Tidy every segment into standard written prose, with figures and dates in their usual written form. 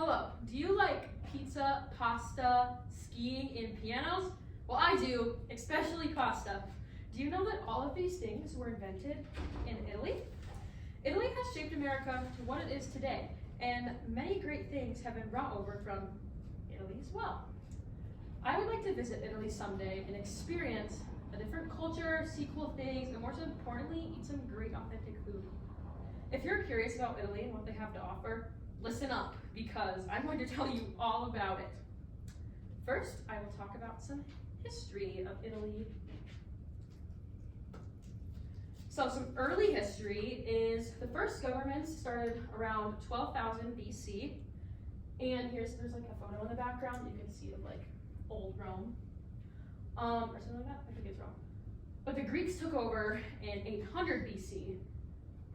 Hello, do you like pizza, pasta, skiing, and pianos? Well, I do, especially pasta. Do you know that all of these things were invented in Italy? Italy has shaped America to what it is today, and many great things have been brought over from Italy as well. I would like to visit Italy someday and experience a different culture, see cool things, and most importantly, eat some great authentic food. If you're curious about Italy and what they have to offer, listen up, because I'm going to tell you all about it. First, I will talk about some history of Italy. So some early history is the first government started around 12,000 BC. And there's like a photo in the background you can see of like old Rome. Or something like that, I think it's Rome. But the Greeks took over in 800 BC.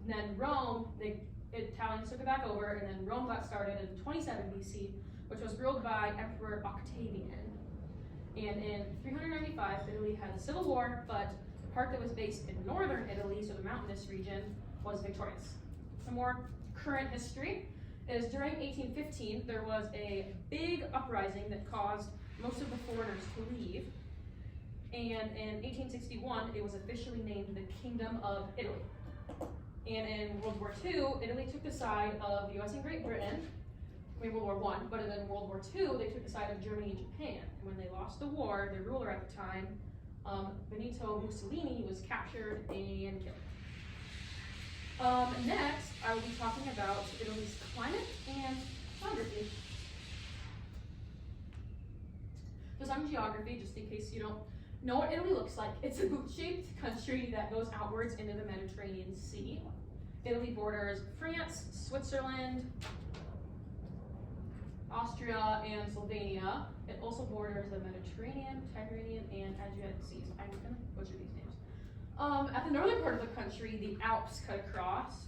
And then Rome, the Italians took it back over, and then Rome got started in 27 BC, which was ruled by Emperor Octavian. And in 395, Italy had a civil war, but the part that was based in northern Italy, so the mountainous region, was victorious. Some more current history is during 1815, there was a big uprising that caused most of the foreigners to leave. And in 1861, it was officially named the Kingdom of Italy. And in World War II, Italy took the side of the US and Great Britain. I mean, World War I, but in World War II, they took the side of Germany and Japan. And when they lost the war, their ruler at the time, Benito Mussolini, was captured and killed. Next, I will be talking about Italy's climate and geography. So some geography, just in case you don't know what Italy looks like. It's a boot-shaped country that goes outwards into the Mediterranean Sea. Italy borders France, Switzerland, Austria, and Slovenia. It also borders the Mediterranean, Tyrrhenian, and Adriatic Seas. I'm gonna butcher these names. At the northern part of the country, the Alps cut across,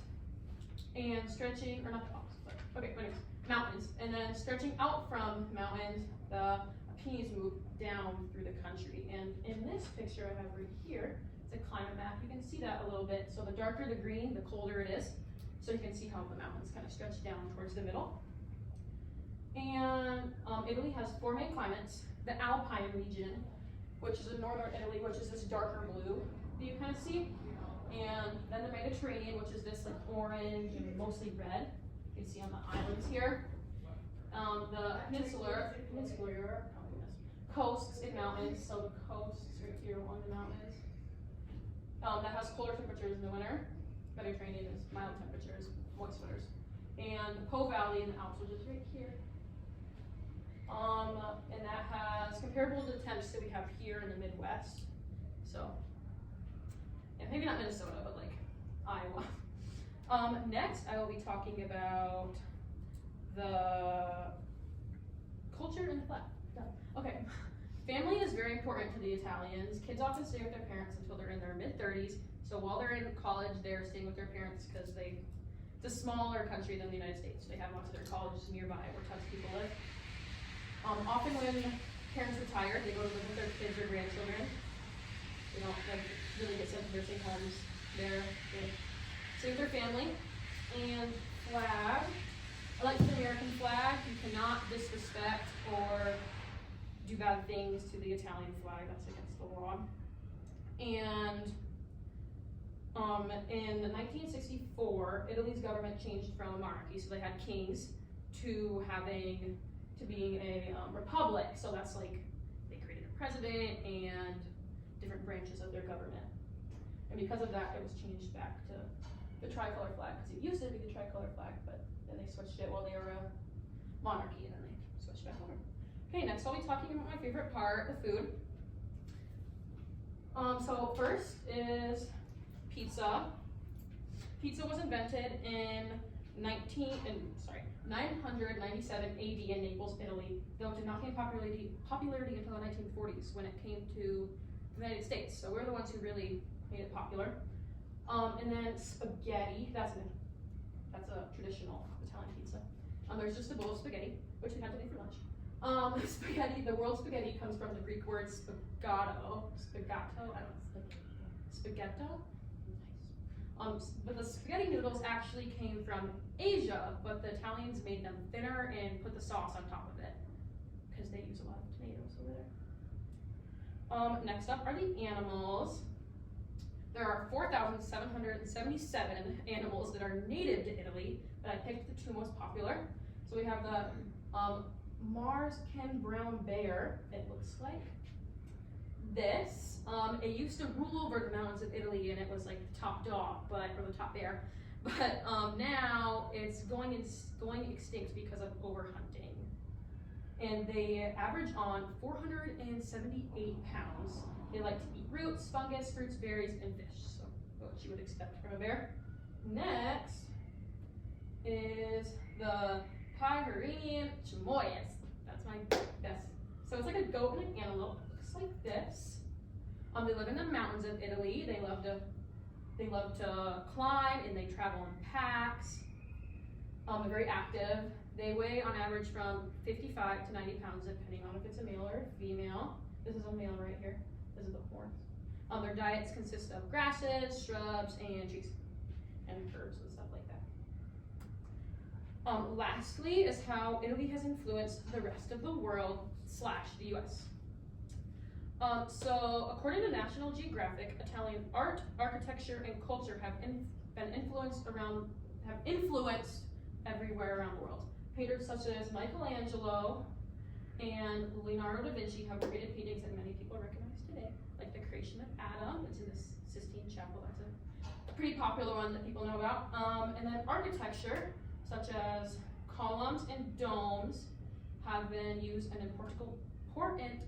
and stretching, or not the Alps, but okay, anyways, mountains. And then stretching out from mountains, the Apennines move down through the country. And in this picture I have right here, it's a climate map. You can see that a little bit. So the darker the green, the colder it is. So you can see how the mountains kind of stretch down towards the middle. And Italy has four main climates. The Alpine region, which is in northern Italy, which is this darker blue that you kind of see. And then the Mediterranean, which is this like orange and mostly red. You can see on the islands here. The peninsular coasts and mountains, so the coasts right here along the mountains. That has colder temperatures in the winter. Mediterranean is mild temperatures, moist winters. And the Po Valley in the Alps, which is right here. And that has comparable to the temps that we have here in the Midwest. So, and maybe not Minnesota, but like Iowa. Next, I will be talking about the culture and the flag. Okay, family is very important to the Italians. Kids often stay with their parents until they're in their mid-30s. So while they're in college, they're staying with their parents because it's a smaller country than the United States. They have lots of their colleges nearby where tons of people live. Often when parents retire, they go to live with their kids or grandchildren. They don't like really get sent to nursing homes there. They stay with their family. And flag. I like the American flag. You cannot disrespect or do bad things to the Italian flag. That's against the law. And in 1964, Italy's government changed from a monarchy, so they had kings, to being a republic. So that's like they created a president and different branches of their government. And because of that, it was changed back to the tricolor flag, because it used to be the tricolor flag, but then they switched it while they were a monarchy, and then they switched back over. Okay, next I'll be talking about my favorite part, the food. So first is pizza. Pizza was invented in 997 AD in Naples, Italy, though it did not gain popularity until the 1940s when it came to the United States. So we're the ones who really made it popular. And then spaghetti, that's a traditional Italian pizza. There's just a bowl of spaghetti, which we had today for lunch. Spaghetti, the word spaghetti comes from the Greek word spaghetto. Spaghetto? I don't know. Spaghetto? Nice. But the spaghetti noodles actually came from Asia, but the Italians made them thinner and put the sauce on top of it because they use a lot of tomatoes over there. Next up are the animals. There are 4,777 animals that are native to Italy, but I picked the 2 most popular. So we have the Mars-Ken brown bear. It looks like this. It used to rule over the mountains of Italy, and it was like the top dog, or the top bear. But now it's going extinct because of overhunting. And they average on 478 pounds. They like to eat roots, fungus, fruits, berries, and fish. So what you would expect from a bear. Next is the Pygarenian chamoyas. That's my best. So it's like a goat and an antelope. It looks like this. They live in the mountains of Italy. They love to climb, and they travel in packs. They're very active. They weigh on average from 55 to 90 pounds, depending on if it's a male or a female. This is a male right here. This is the horns. Their diets consist of grasses, shrubs, and trees, and herbs and stuff like that. Lastly is how Italy has influenced the rest of the world / the US. So according to National Geographic, Italian art, architecture, and culture have influenced everywhere around the world. Painters such as Michelangelo and Leonardo da Vinci have created paintings that many people recognize today, like the Creation of Adam. It's in the Sistine Chapel. That's a pretty popular one that people know about. And then architecture, such as columns and domes, have been used in important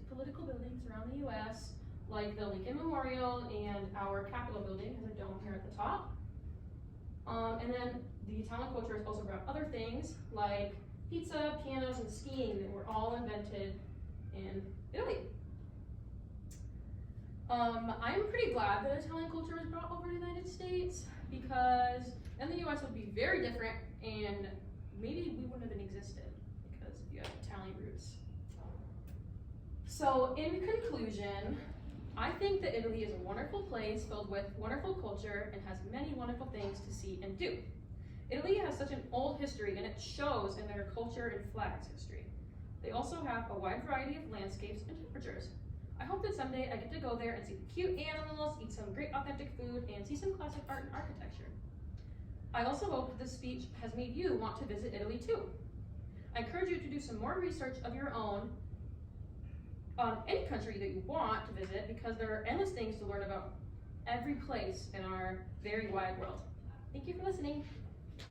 political buildings around the U.S., like the Lincoln Memorial, and our Capitol building has a dome here at the top. And then the Italian culture has also brought other things like pizza, pianos, and skiing that were all invented in Italy. I'm pretty glad that Italian culture was brought over to the United States, because then the U.S. would be very different, and maybe we wouldn't have existed because you have Italian roots. So in conclusion, I think that Italy is a wonderful place filled with wonderful culture and has many wonderful things to see and do. Italy has such an old history, and it shows in their culture and flag's history. They also have a wide variety of landscapes and temperatures. I hope that someday I get to go there and see the cute animals, eat some great authentic food, and see some classic art and architecture. I also hope that this speech has made you want to visit Italy too. I encourage you to do some more research of your own on any country that you want to visit, because there are endless things to learn about every place in our very wide world. Thank you for listening.